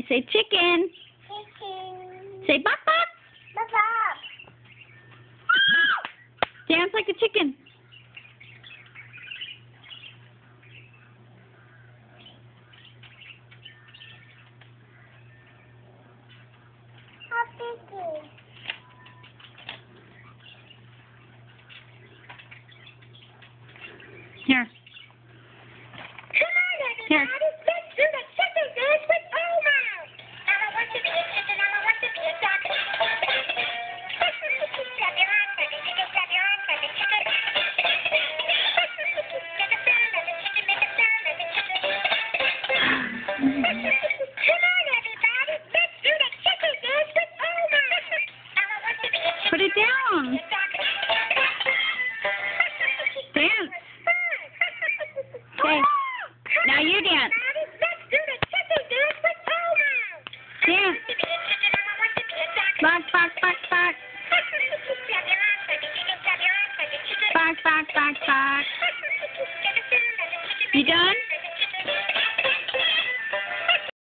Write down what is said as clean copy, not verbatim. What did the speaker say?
Say chicken. Chicken. Say bop bop. Bop bop. Dance like a chicken. Piggy. Here. Come on, Here. everybody. Let's do the chicken dance with Elmo. Elmo wants to be a chicken. Elmo wants to be a duck. Grab your arm for the chicken. Grab your arm for the chicken. Make a sound as a chicken. Make a sound as a chicken. Come on, everybody. Let's do the chicken dance with Elmo. Elmo wants to be a chicken. Put it down. Dance. Okay. Now you dance. Let's do the chicken dance with Elmo. Dance. Bark, bark, bark, bark. Grab your arm for the chicken. Grab your arm for the chicken. Bark, bark, bark, bark. Make a sound as a chicken. You done?